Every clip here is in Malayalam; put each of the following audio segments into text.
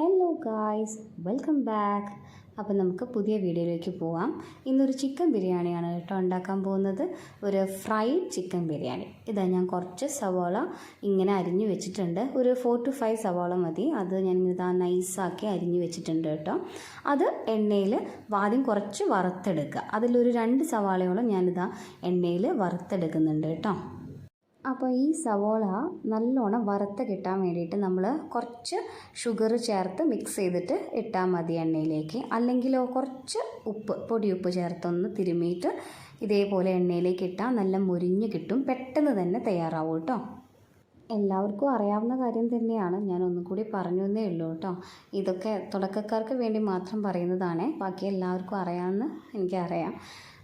Hello guys, welcome back. അപ്പോൾ നമുക്ക് പുതിയ വീഡിയോയിലേക്ക് പോവാം. ഇന്നൊരു ചിക്കൻ ബിരിയാണിയാണ് കേട്ടോ ഉണ്ടാക്കാൻ പോകുന്നത്. ഒരു ഫ്രൈഡ് ചിക്കൻ ബിരിയാണി. ഇതാ ഞാൻ കുറച്ച് സവാള ഇങ്ങനെ അരിഞ്ഞു വെച്ചിട്ടുണ്ട്. ഒരു 4 to 5 സവാള മതി. അത് ഞാൻ ഇതാ നൈസാക്കി അരിഞ്ഞു വെച്ചിട്ടുണ്ട് കേട്ടോ. അത് എണ്ണയിൽ ആദ്യം കുറച്ച് വറുത്തെടുക്കുക. അതിലൊരു 2 സവാളയോളം ഞാനിതാ എണ്ണയിൽ വറുത്തെടുക്കുന്നുണ്ട് കേട്ടോ. അപ്പോൾ ഈ സവോള നല്ലോണം വറുത്ത് കിട്ടാൻ വേണ്ടിയിട്ട് നമ്മൾ കുറച്ച് ഷുഗർ ചേർത്ത് മിക്സ് ചെയ്തിട്ട് ഇട്ടാൽ മതി എണ്ണയിലേക്ക്. അല്ലെങ്കിലോ കുറച്ച് പൊടിയുപ്പ് ചേർത്തൊന്ന് തിരുമ്മിയിട്ട് ഇതേപോലെ എണ്ണയിലേക്ക് ഇട്ടാൽ നല്ല മുരിഞ്ഞ് കിട്ടും. പെട്ടെന്ന് തന്നെ തയ്യാറാവും കേട്ടോ. എല്ലാവർക്കും അറിയാവുന്ന കാര്യം തന്നെയാണ്, ഞാൻ ഒന്നും കൂടി പറഞ്ഞു എന്നേ ഉള്ളൂ കേട്ടോ. ഇതൊക്കെ തുടക്കക്കാർക്ക് വേണ്ടി മാത്രം പറയുന്നതാണ്, ബാക്കി എല്ലാവർക്കും അറിയാമെന്ന് എനിക്കറിയാം.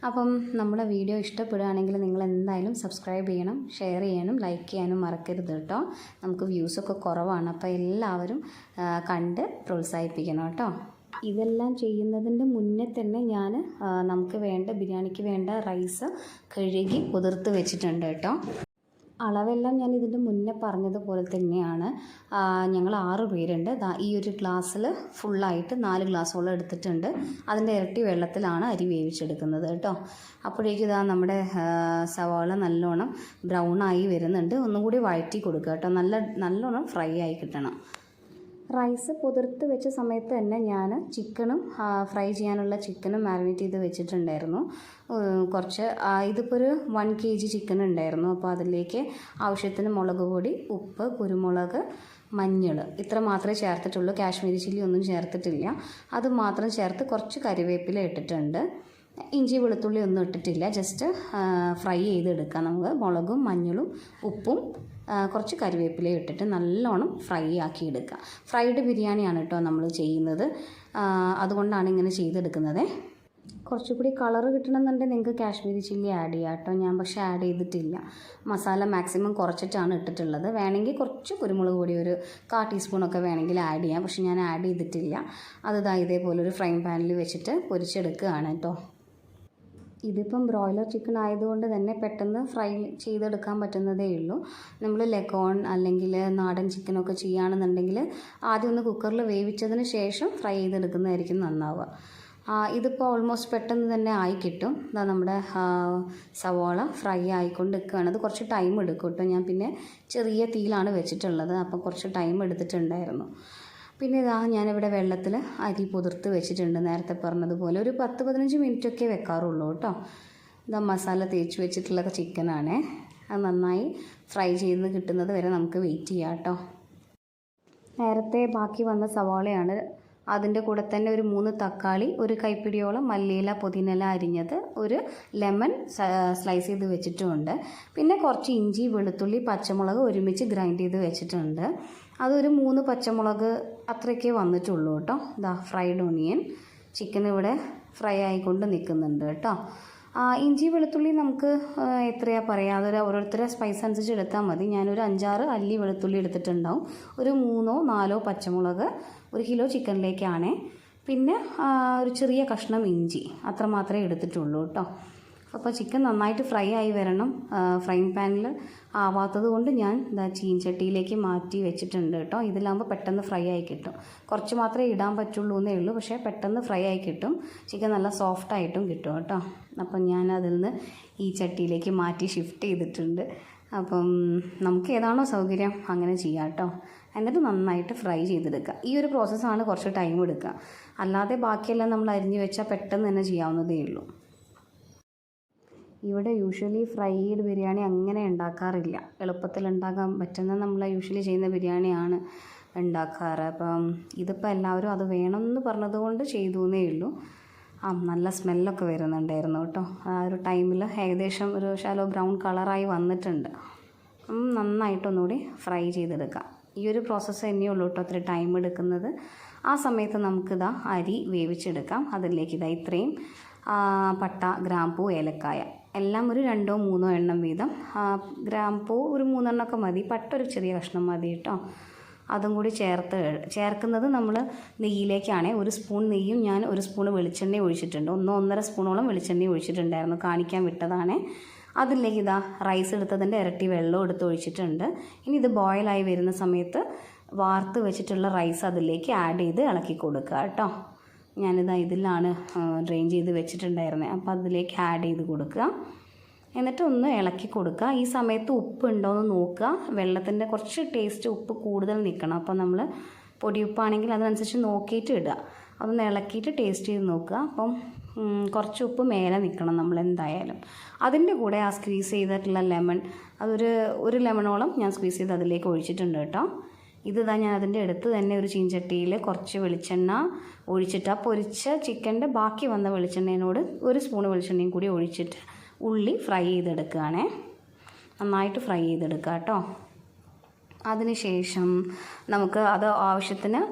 അപ്പം നമ്മുടെ വീഡിയോ ഇഷ്ടപ്പെടുകയാണെങ്കിൽ നിങ്ങൾ എന്തായാലും സബ്സ്ക്രൈബ് ചെയ്യണം, ഷെയർ ചെയ്യാനും ലൈക്ക് ചെയ്യാനും മറക്കരുത് കേട്ടോ. നമുക്ക് വ്യൂസൊക്കെ കുറവാണ്, അപ്പോൾ എല്ലാവരും കണ്ട് പ്രോത്സാഹിപ്പിക്കണം കേട്ടോ. ഇതെല്ലാം ചെയ്യുന്നതിൻ്റെ മുന്നേ തന്നെ ഞാൻ നമുക്ക് വേണ്ട ബിരിയാണിക്ക് വേണ്ട റൈസ് കഴുകി കുതിർത്ത് വെച്ചിട്ടുണ്ട് കേട്ടോ. അളവെല്ലാം ഞാൻ ഇതിൻ്റെ മുന്നേ പറഞ്ഞതുപോലെ തന്നെയാണ്. ഞങ്ങൾ 6 പേരുണ്ട്. ഈ ഒരു ഗ്ലാസ്സിൽ ഫുള്ളായിട്ട് 4 ഗ്ലാസ്സോളം എടുത്തിട്ടുണ്ട്. അതിൻ്റെ ഇരട്ടി വെള്ളത്തിലാണ് അരി വേവിച്ചെടുക്കുന്നത് കേട്ടോ. അപ്പോഴേക്കും നമ്മുടെ സവാള നല്ലോണം ബ്രൗണായി വരുന്നുണ്ട്. ഒന്നും കൂടി വഴറ്റി കൊടുക്കുക കേട്ടോ. നല്ലോണം ഫ്രൈ ആയി കിട്ടണം. റൈസ് കുതിർത്ത് വെച്ച സമയത്ത് തന്നെ ഞാൻ ചിക്കനും ഫ്രൈ ചെയ്യാനുള്ള ചിക്കനും മാരിനേറ്റ് ചെയ്ത് വെച്ചിട്ടുണ്ടായിരുന്നു. കുറച്ച് ഇതിപ്പോൾ ഒരു 1 kg ചിക്കൻ ഉണ്ടായിരുന്നു. അപ്പോൾ അതിലേക്ക് ആവശ്യത്തിന് മുളക് പൊടി, ഉപ്പ്, കുരുമുളക്, മഞ്ഞൾ ഇത്ര മാത്രമേ ചേർത്തിട്ടുള്ളൂ. കാശ്മീരി ചില്ലി ഒന്നും ചേർത്തിട്ടില്ല. അത് മാത്രം ചേർത്ത് കുറച്ച് കരിവേപ്പില ഇട്ടിട്ടുണ്ട്. ഇഞ്ചി വെളുത്തുള്ളി ഒന്നും ഇട്ടിട്ടില്ല. ജസ്റ്റ് ഫ്രൈ ചെയ്തെടുക്കാം. നമുക്ക് മുളകും മഞ്ഞളും ഉപ്പും കുറച്ച് കരിവേപ്പിലയും ഇട്ടിട്ട് നല്ലോണം ഫ്രൈ ആക്കി എടുക്കുക. ഫ്രൈഡ് ബിരിയാണിയാണ് കേട്ടോ നമ്മൾ ചെയ്യുന്നത്, അതുകൊണ്ടാണ് ഇങ്ങനെ ചെയ്തെടുക്കുന്നത്. കുറച്ചുകൂടി കളറ് കിട്ടണമെന്നുണ്ടെങ്കിൽ നിങ്ങൾക്ക് കാശ്മീരി ചില്ലി ആഡ് ചെയ്യാം കേട്ടോ. ഞാൻ പക്ഷേ ആഡ് ചെയ്തിട്ടില്ല. മസാല മാക്സിമം കുറച്ചിട്ടാണ് ഇട്ടിട്ടുള്ളത്. വേണമെങ്കിൽ കുറച്ച് കുരുമുളക് പൊടി ഒരു 1/4 ടീസ്പൂണൊക്കെ വേണമെങ്കിൽ ആഡ് ചെയ്യാം. പക്ഷേ ഞാൻ ആഡ് ചെയ്തിട്ടില്ല. അത് ഇതേപോലെ ഒരു ഫ്രൈ പാനിൽ വെച്ചിട്ട് പൊരിച്ചെടുക്കുകയാണ് കേട്ടോ. ഇതിപ്പം ബ്രോയിലർ ചിക്കൻ ആയതുകൊണ്ട് തന്നെ പെട്ടെന്ന് ഫ്രൈ ചെയ്തെടുക്കാൻ പറ്റുന്നതേ ഉള്ളൂ. നമ്മൾ ലെഗോൺ അല്ലെങ്കിൽ നാടൻ ചിക്കനൊക്കെ ചെയ്യുകയാണെന്നുണ്ടെങ്കിൽ ആദ്യം ഒന്ന് കുക്കറിൽ വേവിച്ചതിന് ശേഷം ഫ്രൈ ചെയ്തെടുക്കുന്നതായിരിക്കും നന്നാവുക. ഇതിപ്പോൾ ഓൾമോസ്റ്റ് പെട്ടെന്ന് തന്നെ ആയി കിട്ടും. നമ്മുടെ സവാള ഫ്രൈ ആയിക്കൊണ്ട് നിൽക്കുകയാണ്. അത് കുറച്ച് ടൈം എടുക്കും കേട്ടോ. ഞാൻ പിന്നെ ചെറിയ തീയിലാണ് വെച്ചിട്ടുള്ളത്, അപ്പോൾ കുറച്ച് ടൈം എടുത്തിട്ടുണ്ടായിരുന്നു. പിന്നെ ഞാനിവിടെ വെള്ളത്തിൽ അരി കുതിർത്ത് വെച്ചിട്ടുണ്ട്. നേരത്തെ പറഞ്ഞതുപോലെ ഒരു 10-15 മിനിറ്റൊക്കെ വെക്കാറുള്ളൂ കേട്ടോ. മസാല തേച്ച് വെച്ചിട്ടുള്ള ചിക്കനാണ്. അത് നന്നായി ഫ്രൈ ചെയ്ത് കിട്ടുന്നത് വരെ നമുക്ക് വെയിറ്റ് ചെയ്യാം കേട്ടോ. നേരത്തെ ബാക്കി വന്ന സവാളയാണ്. അതിൻ്റെ കൂടെ തന്നെ ഒരു 3 തക്കാളി, ഒരു കൈപ്പിടിയോളം മല്ലിയില പുതിനയില അരിഞ്ഞത്, ഒരു ലെമൺ സ്ലൈസ് ചെയ്ത് വെച്ചിട്ടുമുണ്ട്. പിന്നെ കുറച്ച് ഇഞ്ചി വെളുത്തുള്ളി പച്ചമുളക് ഒരുമിച്ച് ഗ്രൈൻഡ് ചെയ്ത് വെച്ചിട്ടുണ്ട്. അതൊരു 3 പച്ചമുളക് അത്രയൊക്കെ വന്നിട്ടുള്ളൂ കേട്ടോ. ഫ്രൈഡ് ഓണിയൻ ചിക്കൻ ഇവിടെ ഫ്രൈ ആയിക്കൊണ്ട് നിൽക്കുന്നുണ്ട് കേട്ടോ. ഇഞ്ചി വെളുത്തുള്ളി നമുക്ക് എത്രയാണ് പറയുക, അതൊരു ഓരോരുത്തരുടെ സ്പൈസ് അനുസരിച്ച് എടുത്താൽ മതി. ഞാനൊരു 5-6 അല്ലി വെളുത്തുള്ളി എടുത്തിട്ടുണ്ടാവും. ഒരു 3-4 പച്ചമുളക് 1 കിലോ ചിക്കനിലേക്കാണ്. പിന്നെ ഒരു ചെറിയ കഷ്ണം ഇഞ്ചി അത്ര മാത്രമേ എടുത്തിട്ടുള്ളൂ കേട്ടോ. അപ്പോൾ ചിക്കൻ നന്നായിട്ട് ഫ്രൈ ആയി വരണം. ഫ്രൈ പാനിൽ ആവാത്തത് കൊണ്ട് ഞാൻ ചീൻചട്ടിയിലേക്ക് മാറ്റി വെച്ചിട്ടുണ്ട് കേട്ടോ. ഇതിലാകുമ്പോൾ പെട്ടെന്ന് ഫ്രൈ ആയി കിട്ടും. കുറച്ച് മാത്രമേ ഇടാൻ പറ്റുള്ളൂ എന്നേ ഉള്ളൂ, പക്ഷേ പെട്ടെന്ന് ഫ്രൈ ആയി കിട്ടും. ചിക്കൻ നല്ല സോഫ്റ്റായിട്ടും കിട്ടും കേട്ടോ. അപ്പം ഞാൻ അതിൽ നിന്ന് ഈ ചട്ടിയിലേക്ക് മാറ്റി ഷിഫ്റ്റ് ചെയ്തിട്ടുണ്ട്. അപ്പം നമുക്ക് ഏതാണോ സൗകര്യം അങ്ങനെ ചെയ്യാം കേട്ടോ. എന്നിട്ട് നന്നായിട്ട് ഫ്രൈ ചെയ്തെടുക്കുക. ഈ ഒരു പ്രോസസ്സാണ് കുറച്ച് ടൈം എടുക്കുക. അല്ലാതെ ബാക്കിയെല്ലാം നമ്മൾ അരിഞ്ഞ് വെച്ചാൽ പെട്ടെന്ന് തന്നെ ചെയ്യാവുന്നതേ ഉള്ളൂ. ഇവിടെ യൂഷ്വലി ഫ്രൈഡ് ബിരിയാണി അങ്ങനെ ഉണ്ടാക്കാറില്ല. എളുപ്പത്തിൽ ഉണ്ടാക്കാൻ പറ്റുന്ന നമ്മൾ യൂഷ്വലി ചെയ്യുന്ന ബിരിയാണിയാണ് ഉണ്ടാക്കാറ്. അപ്പം ഇതിപ്പോൾ എല്ലാവരും അത് വേണമെന്ന് പറഞ്ഞതുകൊണ്ട് ചെയ്തു എന്നേ ഉള്ളൂ. നല്ല സ്മെല്ലൊക്കെ വരുന്നുണ്ടായിരുന്നു കേട്ടോ. ആ ഒരു ടൈമിൽ ഏകദേശം ഒരു ഷാലോ ബ്രൗൺ കളറായി വന്നിട്ടുണ്ട്. നന്നായിട്ടൊന്നുകൂടി ഫ്രൈ ചെയ്തെടുക്കാം. ഈ ഒരു പ്രോസസ്സ് തന്നെയേ ഉള്ളൂ കേട്ടോ അത്ര ടൈം എടുക്കുന്നത്. ആ സമയത്ത് നമുക്കിതാ അരി വേവിച്ചെടുക്കാം. അതിലേക്ക് ഇത്രയും പട്ട, ഗ്രാമ്പൂ, ഏലക്കായ എല്ലാം ഒരു 2-3 എണ്ണം വീതം. ഗ്രാമ്പൂ ഒരു 3 എണ്ണമൊക്കെ മതി. പട്ട ഒരു ചെറിയ കഷ്ണം മതി കേട്ടോ. അതും കൂടി ചേർക്കുന്നത് നമ്മൾ നെയ്യിലേക്കാണ്. 1 സ്പൂൺ നെയ്യും ഞാൻ 1 സ്പൂൺ വെളിച്ചെണ്ണ ഒഴിച്ചിട്ടുണ്ട്. 1-1.5 സ്പൂണോളം വെളിച്ചെണ്ണ ഒഴിച്ചിട്ടുണ്ടായിരുന്നു, കാണിക്കാൻ വിട്ടതാണ്. അതിലേക്ക് റൈസ് എടുത്തതിൻ്റെ ഇരട്ടി വെള്ളം എടുത്ത് ഒഴിച്ചിട്ടുണ്ട്. ഇനി ഇത് ബോയിലായി വരുന്ന സമയത്ത് വാർത്ത് വെച്ചിട്ടുള്ള റൈസ് അതിലേക്ക് ആഡ് ചെയ്ത് ഇളക്കി കൊടുക്കുക കേട്ടോ. ഞാനിതാ ഇതിലാണ് ഡ്രെയിൻ ചെയ്ത് വെച്ചിട്ടുണ്ടായിരുന്നത്. അപ്പോൾ അതിലേക്ക് ആഡ് ചെയ്ത് കൊടുക്കുക. എന്നിട്ട് ഒന്ന് ഇളക്കി കൊടുക്കുക. ഈ സമയത്ത് ഉപ്പ് ഉണ്ടോയെന്ന് നോക്കുക. വെള്ളത്തിൻ്റെ കുറച്ച് ടേസ്റ്റ് ഉപ്പ് കൂടുതൽ നിൽക്കണം. അപ്പോൾ നമ്മൾ പൊടിയുപ്പാണെങ്കിൽ അതിനനുസരിച്ച് നോക്കിയിട്ട് ഇടുക. അതൊന്ന് ഇളക്കിയിട്ട് ടേസ്റ്റ് ചെയ്ത് നോക്കുക. അപ്പം കുറച്ച് ഉപ്പ് മേലെ നിൽക്കണം നമ്മൾ എന്തായാലും. അതിൻ്റെ കൂടെ ആ സ്ക്വീസ് ചെയ്തിട്ടുള്ള ലെമൺ, ഒരു ലെമണോളം ഞാൻ സ്ക്വീസ് ചെയ്ത് അതിലേക്ക് ഒഴിച്ചിട്ടുണ്ട് കേട്ടോ. ഇതാ ഞാൻ അതിൻ്റെ അടുത്ത് തന്നെ ഒരു ചീഞ്ചട്ടിയിൽ കുറച്ച് വെളിച്ചെണ്ണ ഒഴിച്ചിട്ട് ആ പൊരിച്ച ചിക്കൻ്റെ ബാക്കി വന്ന വെളിച്ചെണ്ണയോട് ഒരു സ്പൂൺ വെളിച്ചെണ്ണയും കൂടി ഒഴിച്ചിട്ട് ഉള്ളി ഫ്രൈ ചെയ്തെടുക്കുകയാണേ. നന്നായിട്ട് ഫ്രൈ ചെയ്തെടുക്കുക കേട്ടോ. അതിനുശേഷം നമുക്ക് അത് ആവശ്യത്തിന്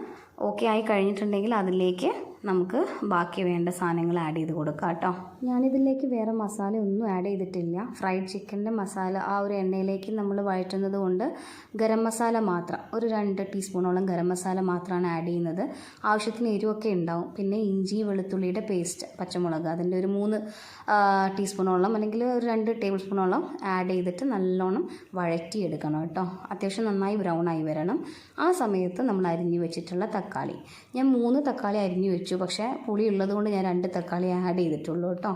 ഓക്കെ ആയി കഴിഞ്ഞിട്ടുണ്ടെങ്കിൽ അതിലേക്ക് നമുക്ക് ബാക്കി വേണ്ട സാധനങ്ങൾ ആഡ് ചെയ്ത് കൊടുക്കാം കേട്ടോ. ഞാനിതിലേക്ക് വേറെ മസാല ഒന്നും ആഡ് ചെയ്തിട്ടില്ല. ഫ്രൈഡ് ചിക്കൻ്റെ മസാല ആ ഒരു എണ്ണയിലേക്ക് നമ്മൾ വഴറ്റുന്നത് കൊണ്ട് ഗരം മസാല മാത്രം, ഒരു 2 ടീസ്പൂണോളം ഗരം മസാല മാത്രമാണ് ആഡ് ചെയ്യുന്നത്. ആവശ്യത്തിന് എരിവൊക്കെ ഉണ്ടാവും. പിന്നെ ഇഞ്ചി വെളുത്തുള്ളിയുടെ പേസ്റ്റ്, പച്ചമുളക് അതിൻ്റെ ഒരു 3 ടീസ്പൂണോളം അല്ലെങ്കിൽ ഒരു 2 ടേബിൾ സ്പൂണോളം ആഡ് ചെയ്തിട്ട് നല്ലോണം വഴറ്റിയെടുക്കണം കേട്ടോ. അത്യാവശ്യം നന്നായി ബ്രൗൺ ആയി വരണം. ആ സമയത്ത് നമ്മൾ അരിഞ്ഞു വെച്ചിട്ടുള്ള തക്കാളി, ഞാൻ 3 തക്കാളി അരിഞ്ഞു വെച്ചു. പക്ഷേ പുളി ഉള്ളത് കൊണ്ട് ഞാൻ 2 തക്കാളി ആഡ് ചെയ്തിട്ടുള്ളൂ കേട്ടോ.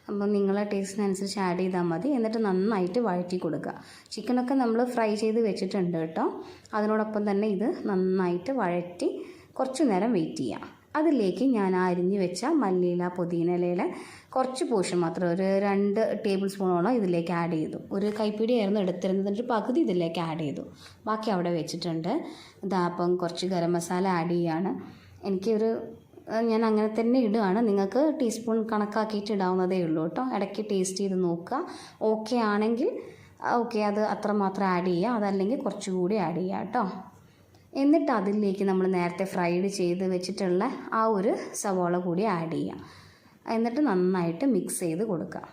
അപ്പം നിങ്ങളെ ടേസ്റ്റിനനുസരിച്ച് ആഡ് ചെയ്താൽ മതി. എന്നിട്ട് നന്നായിട്ട് വഴറ്റി കൊടുക്കുക. ചിക്കനൊക്കെ നമ്മൾ ഫ്രൈ ചെയ്ത് വെച്ചിട്ടുണ്ട് കേട്ടോ. അതിനോടൊപ്പം തന്നെ ഇത് നന്നായിട്ട് വഴറ്റി കുറച്ച് നേരം വെയിറ്റ് ചെയ്യാം. അതിലേക്ക് ഞാൻ അരിഞ്ഞ് വെച്ച മല്ലിയില പുതിനയിലയുടെ കുറച്ച് പോർഷൻ മാത്രം, ഒരു 2 ടേബിൾ സ്പൂണോളം ഇതിലേക്ക് ആഡ് ചെയ്തു. ഒരു കൈപ്പിടിയായിരുന്നു എടുത്തിരുന്നതിൻ്റെ പകുതി ഇതിലേക്ക് ആഡ് ചെയ്തു. ബാക്കി അവിടെ വെച്ചിട്ടുണ്ട്. അപ്പം കുറച്ച് ഗരം മസാല ആഡ് ചെയ്യാണ്. ഞാൻ അങ്ങനെ തന്നെ ഇടുകയാണ്. നിങ്ങൾക്ക് ടീസ്പൂൺ കണക്കാക്കിയിട്ട് ഇടാവുന്നതേ ഉള്ളൂ കേട്ടോ. ഇടയ്ക്ക് ടേസ്റ്റ് ചെയ്ത് നോക്കുക. ഓക്കെ ആണെങ്കിൽ ഓക്കെ, അത് അത്രമാത്രം ആഡ് ചെയ്യുക. അതല്ലെങ്കിൽ കുറച്ചുകൂടി ആഡ് ചെയ്യുക കേട്ടോ. എന്നിട്ട് അതിലേക്ക് നമ്മൾ നേരത്തെ ഫ്രൈഡ് ചെയ്ത് വെച്ചിട്ടുള്ള ആ ഒരു സവാള കൂടി ആഡ് ചെയ്യുക. എന്നിട്ട് നന്നായിട്ട് മിക്സ് ചെയ്ത് കൊടുക്കുക.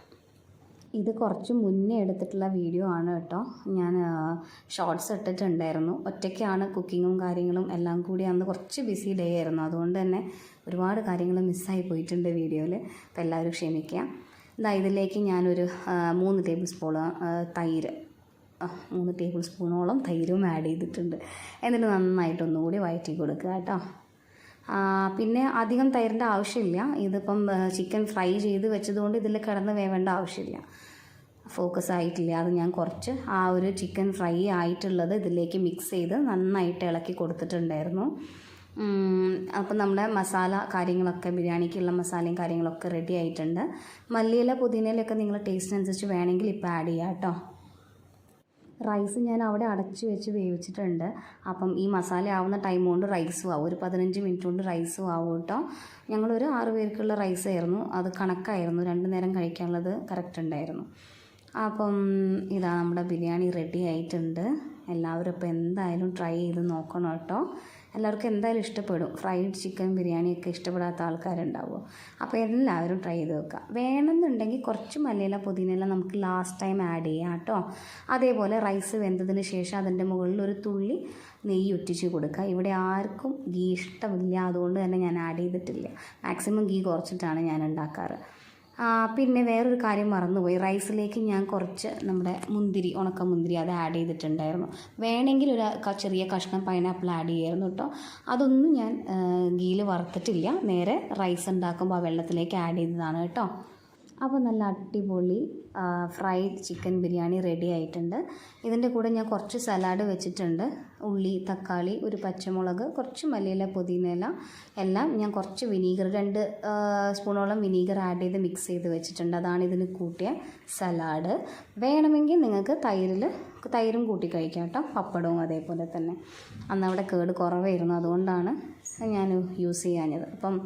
ഇത് കുറച്ച് മുന്നേ എടുത്തിട്ടുള്ള വീഡിയോ ആണ് കേട്ടോ. ഞാൻ ഷോർട്സ് ഇട്ടിട്ടുണ്ടായിരുന്നു. ഒറ്റയ്ക്കാണ് കുക്കിങ്ങും കാര്യങ്ങളും എല്ലാം കൂടി. അന്ന് കുറച്ച് ബിസി ഡേ ആയിരുന്നു. അതുകൊണ്ട് തന്നെ ഒരുപാട് കാര്യങ്ങൾ മിസ്സായി പോയിട്ടുണ്ട് വീഡിയോയിൽ. അപ്പോൾ എല്ലാവരും ക്ഷമിക്കുക. ഇതിലേക്ക് ഞാനൊരു 3 ടേബിൾ സ്പൂൺ തൈര്, 3 ടേബിൾ സ്പൂണോളം തൈരും ആഡ് ചെയ്തിട്ടുണ്ട്. എന്നിട്ട് നന്നായിട്ട് ഒന്നുകൂടി വഴറ്റി കൊടുക്കുക കേട്ടോ. പിന്നെ അധികം തൈരിൻ്റെ ആവശ്യമില്ല. ഇതിപ്പം ചിക്കൻ ഫ്രൈ ചെയ്ത് വെച്ചതുകൊണ്ട് ഇതിൽ കിടന്ന് വേവേണ്ട ആവശ്യമില്ല. ഫോക്കസ് ആയിട്ടില്ല. അത് ഞാൻ കുറച്ച് ആ ഒരു ചിക്കൻ ഫ്രൈ ആയിട്ടുള്ളത് ഇതിലേക്ക് മിക്സ് ചെയ്ത് നന്നായിട്ട് ഇളക്കി കൊടുത്തിട്ടുണ്ടായിരുന്നു. അപ്പം നമ്മുടെ മസാല കാര്യങ്ങളൊക്കെ, ബിരിയാണിക്കുള്ള മസാലയും കാര്യങ്ങളൊക്കെ റെഡി ആയിട്ടുണ്ട്. മല്ലിയില പുതിനയിലൊക്കെ നിങ്ങൾ ടേസ്റ്റിനനുസരിച്ച് വേണമെങ്കിൽ ഇപ്പോൾ ആഡ് ചെയ്യാം കേട്ടോ. റൈസ് ഞാൻ അവിടെ അടച്ചു വെച്ച് വേവിച്ചിട്ടുണ്ട്. അപ്പം ഈ മസാല ആവുന്ന ടൈം കൊണ്ട് റൈസും ആവും. ഒരു 15 മിനിറ്റ് കൊണ്ട് റൈസും ആവും കേട്ടോ. ഞങ്ങളൊരു 6 പേർക്കുള്ള റൈസ് ആയിരുന്നു. അത് കണക്കായിരുന്നു. 2 നേരം കഴിക്കാനുള്ളത് കറക്റ്റ് ഉണ്ടായിരുന്നു. അപ്പം ഇതാ നമ്മുടെ ബിരിയാണി റെഡി ആയിട്ടുണ്ട്. എല്ലാവരും ഇപ്പോൾ എന്തായാലും ട്രൈ ചെയ്ത് നോക്കണം കേട്ടോ. എല്ലാവർക്കും എന്തായാലും ഇഷ്ടപ്പെടും. ഫ്രൈഡ് ചിക്കൻ ബിരിയാണിയൊക്കെ ഇഷ്ടപ്പെടാത്ത ആൾക്കാരുണ്ടാവുമോ? അപ്പോൾ എല്ലാവരും ട്രൈ ചെയ്ത് വെക്കുക. വേണമെന്നുണ്ടെങ്കിൽ കുറച്ച് മല്ലിയില പുതിനയില നമുക്ക് ലാസ്റ്റ് ടൈം ആഡ് ചെയ്യാം കേട്ടോ. അതേപോലെ റൈസ് വെന്തതിന് ശേഷം അതിൻ്റെ മുകളിൽ ഒരു തുള്ളി നെയ്യ് ഒറ്റിച്ച് കൊടുക്കുക. ഇവിടെ ആർക്കും ഗീ ഇഷ്ടമില്ല, അതുകൊണ്ട് തന്നെ ഞാൻ ആഡ് ചെയ്തിട്ടില്ല. മാക്സിമം ഗീ കുറച്ചിട്ടാണ് ഞാൻ ഉണ്ടാക്കാറ്. പിന്നെ വേറൊരു കാര്യം മറന്നുപോയി. റൈസിലേക്ക് ഞാൻ കുറച്ച് നമ്മുടെ മുന്തിരി, ഉണക്കമുന്തിരി അത് ആഡ് ചെയ്തിട്ടുണ്ടായിരുന്നു. വേണമെങ്കിൽ ഒരു ചെറിയ കഷ്ണം പൈനാപ്പിൾ ആഡ് ചെയ്യായിരുന്നു കേട്ടോ. അതൊന്നും ഞാൻ ഗീയിൽ വറുത്തിട്ടില്ല. നേരെ റൈസ് ഉണ്ടാക്കുമ്പോൾ ആ വെള്ളത്തിലേക്ക് ആഡ് ചെയ്തതാണ് കേട്ടോ. അപ്പോൾ നല്ല അടിപൊളി ഫ്രൈഡ് ചിക്കൻ ബിരിയാണി റെഡി ആയിട്ടുണ്ട്. ഇതിൻ്റെ കൂടെ ഞാൻ കുറച്ച് സലാഡ് വെച്ചിട്ടുണ്ട്. ഉള്ളി, തക്കാളി, ഒരു പച്ചമുളക്, കുറച്ച് മല്ലിയില പുതിനയില എല്ലാം ഞാൻ കുറച്ച് വിനീഗർ, 2 സ്പൂണോളം വിനീഗർ ആഡ് ചെയ്ത് മിക്സ് ചെയ്ത് വെച്ചിട്ടുണ്ട്. അതാണ് ഇതിന് കൂട്ടിയ സലാഡ്. വേണമെങ്കിൽ നിങ്ങൾക്ക് തൈരും കൂട്ടി കഴിക്കാം കേട്ടോ. പപ്പടവും അതേപോലെ തന്നെ. അന്നവിടെ കേട് കുറവായിരുന്നു, അതുകൊണ്ടാണ് ഞാൻ യൂസ് ചെയ്യാഞ്ഞത്. അപ്പം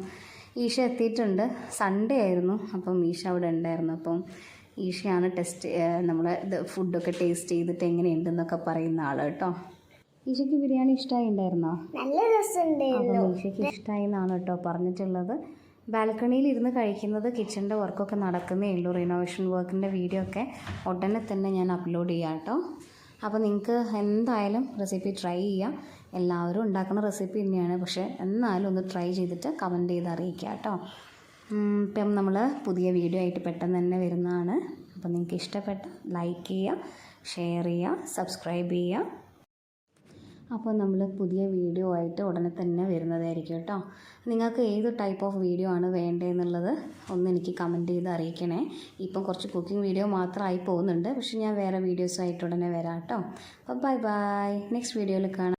ഈശ എത്തിയിട്ടുണ്ട്. സൺഡേ ആയിരുന്നു. അപ്പം ഈശ അവിടെ ഉണ്ടായിരുന്നു. അപ്പം ഈശയാണ് നമ്മളെ ഫുഡൊക്കെ ടേസ്റ്റ് ചെയ്തിട്ട് എങ്ങനെയുണ്ടെന്നൊക്കെ പറയുന്ന ആൾ കേട്ടോ. ഈശയ്ക്ക് ബിരിയാണി ഇഷ്ടമായി ഉണ്ടായിരുന്നോ? നല്ല രസമുണ്ടായിരുന്നു. അപ്പം ഈശയ്ക്ക് ഇഷ്ടമായി എന്നാണ് കേട്ടോ പറഞ്ഞിട്ടുള്ളത്. ബാൽക്കണിയിൽ ഇരുന്ന് കഴിക്കുന്നത്, കിച്ചണിൻ്റെ വർക്കൊക്കെ നടക്കുന്നേ ഉള്ളൂ. റിനോവേഷൻ വർക്കിൻ്റെ വീഡിയോ ഒക്കെ ഉടനെ തന്നെ ഞാൻ അപ്ലോഡ് ചെയ്യാം കേട്ടോ. അപ്പോൾ നിങ്ങൾക്ക് എന്തായാലും റെസിപ്പി ട്രൈ ചെയ്യാം. എല്ലാവരും ഉണ്ടാക്കുന്ന റെസിപ്പി തന്നെയാണ്. പക്ഷേ എന്നാലും ഒന്ന് ട്രൈ ചെയ്തിട്ട് കമൻറ്റ് ചെയ്ത് അറിയിക്കുക കേട്ടോ. ഇപ്പം നമ്മൾ പുതിയ വീഡിയോ ആയിട്ട് പെട്ടെന്ന് തന്നെ വരുന്നതാണ്. അപ്പോൾ നിങ്ങൾക്ക് ഇഷ്ടപ്പെട്ട ലൈക്ക് ചെയ്യുക, ഷെയർ ചെയ്യുക, സബ്സ്ക്രൈബ് ചെയ്യുക. അപ്പോൾ നമ്മൾ പുതിയ വീഡിയോ ആയിട്ട് ഉടനെ തന്നെ വരുന്നതായിരിക്കും കേട്ടോ. നിങ്ങൾക്ക് ഏത് ടൈപ്പ് ഓഫ് വീഡിയോ ആണ് വേണ്ടതെന്നുള്ളത് ഒന്ന് എനിക്ക് കമൻറ്റ് ചെയ്ത് അറിയിക്കണേ. ഇപ്പം കുറച്ച് കുക്കിംഗ് വീഡിയോ മാത്രമായി പോകുന്നുണ്ട്, പക്ഷേ ഞാൻ വേറെ വീഡിയോസായിട്ട് ഉടനെ വരാം കേട്ടോ. അപ്പോൾ ബൈ ബൈ, നെക്സ്റ്റ് വീഡിയോയിൽ കാണാം.